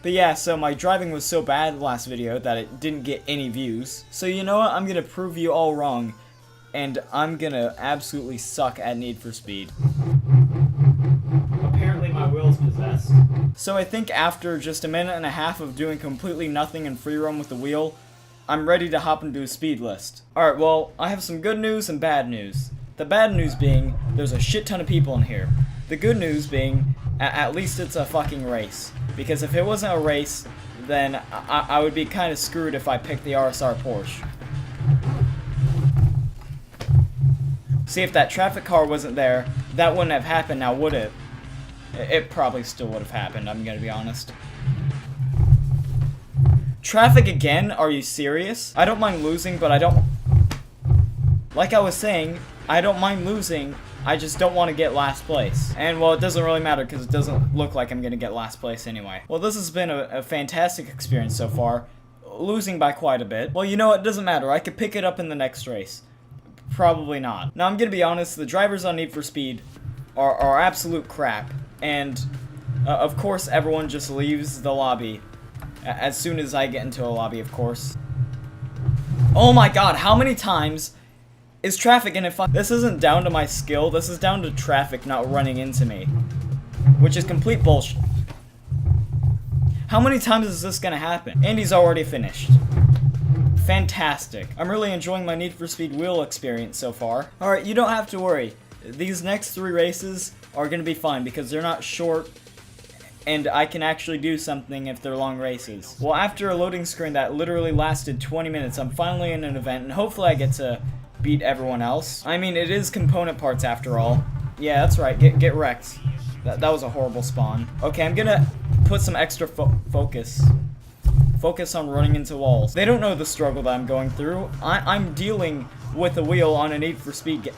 But yeah, so my driving was so bad last video that it didn't get any views. So you know what? I'm gonna prove you all wrong, and I'm gonna absolutely suck at Need for Speed. Apparently my wheel's possessed. So I think after just a minute and a half of doing completely nothing in free roam with the wheel, I'm ready to hop into a speed list. Alright, well, I have some good news and bad news. The bad news being, there's a shit ton of people in here. The good news being, at least it's a fucking race. Because if it wasn't a race, then I would be kind of screwed if I picked the RSR Porsche. See, if that traffic car wasn't there, that wouldn't have happened now, would it? It probably still would have happened, I'm gonna be honest. Traffic again? Are you serious? I don't mind losing, but I don't... Like I was saying, I don't mind losing, I just don't want to get last place. And, well, it doesn't really matter because it doesn't look like I'm going to get last place anyway. Well, this has been a fantastic experience so far. Losing by quite a bit. Well, you know what? It doesn't matter. I could pick it up in the next race. Probably not. Now, I'm going to be honest. The drivers on Need for Speed are absolute crap. And, of course, everyone just leaves the lobby. As soon as I get into a lobby, of course. Oh my god, how many times is traffic in it? This isn't down to my skill, this is down to traffic not running into me. Which is complete bullshit. How many times is this gonna happen? Andy's already finished. Fantastic. I'm really enjoying my Need for Speed wheel experience so far. Alright, you don't have to worry. These next 3 races are gonna be fun because they're not short, and I can actually do something if they're long races. Well, after a loading screen that literally lasted 20 minutes, I'm finally in an event, and hopefully I get to beat everyone else. I mean, it is component parts after all. Yeah, that's right, get wrecked. That was a horrible spawn. Okay, I'm gonna put some extra focus. Focus on running into walls. They don't know the struggle that I'm going through. I'm dealing with a wheel on a Need for Speed game.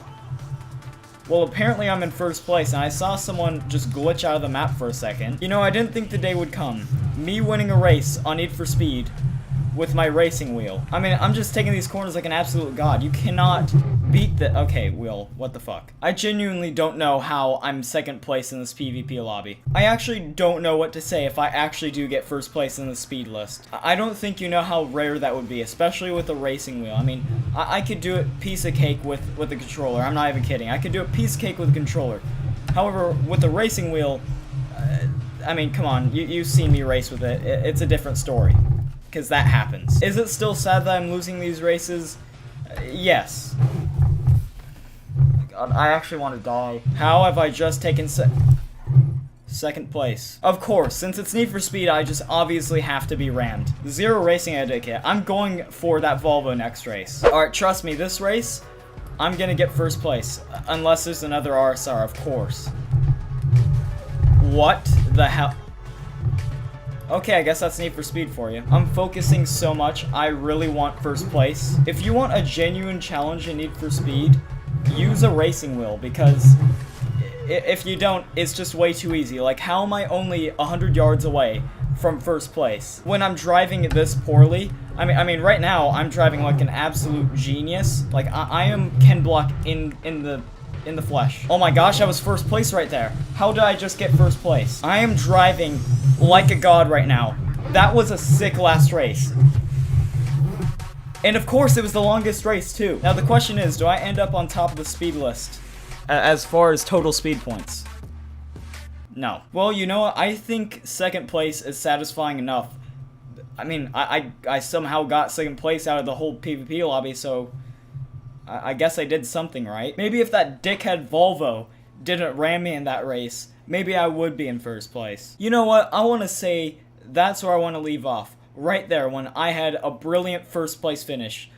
Well, apparently I'm in first place, and I saw someone just glitch out of the map for a second. You know, I didn't think the day would come. Me winning a race on Need for Speed with my racing wheel. I mean, I'm just taking these corners like an absolute god. You cannot beat the... Okay, wheel, what the fuck? I genuinely don't know how I'm second place in this PvP lobby. I actually don't know what to say if I actually do get first place in the speed list. I don't think you know how rare that would be, especially with a racing wheel. I mean, I could do it piece of cake with the controller. I'm not even kidding. I could do it piece of cake with a controller. However, with the racing wheel, I mean, come on. You've seen me race with it. It's a different story. Because that happens. Is it still sad that I'm losing these races? Yes. Oh my god, I actually want to die. How have I just taken second place? Of course, since it's Need for Speed, I just obviously have to be rammed. Zero racing etiquette. I'm going for that Volvo next race. Alright, trust me, this race, I'm gonna get first place. Unless there's another RSR, of course. What the hell? Okay, I guess that's Need for Speed for you. I'm focusing so much, I really want first place. If you want a genuine challenge in Need for Speed, use a racing wheel, because if you don't, it's just way too easy. Like, how am I only 100 yards away from first place when I'm driving this poorly? I mean, right now, I'm driving like an absolute genius. Like, I am Ken Block in the flesh. Oh my gosh, I was first place right there. How did I just get first place? I am driving like a god right now. That was a sick last race. And of course, it was the longest race too. Now the question is, do I end up on top of the speed list as far as total speed points? No. Well, you know what? I think second place is satisfying enough. I mean, I somehow got second place out of the whole PvP lobby, so I guess I did something right. Maybe if that dickhead Volvo didn't ram me in that race, maybe I would be in first place. You know what? I want to say that's where I want to leave off. Right there, when I had a brilliant first place finish.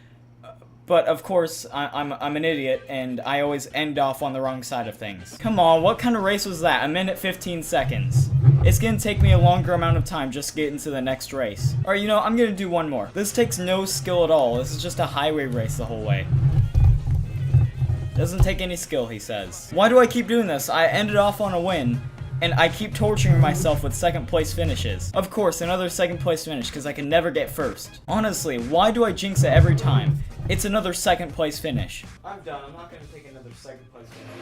But of course, I'm an idiot, and I always end off on the wrong side of things. Come on, what kind of race was that? 1 minute 15 seconds. It's gonna take me a longer amount of time just to get into the next race. Alright, you know, I'm gonna do one more. This takes no skill at all. This is just a highway race the whole way. Doesn't take any skill, he says. Why do I keep doing this? I ended off on a win, and I keep torturing myself with second place finishes. Of course, another second place finish, because I can never get first. Honestly, why do I jinx it every time? It's another second place finish. I'm done. I'm not going to take another second place finish.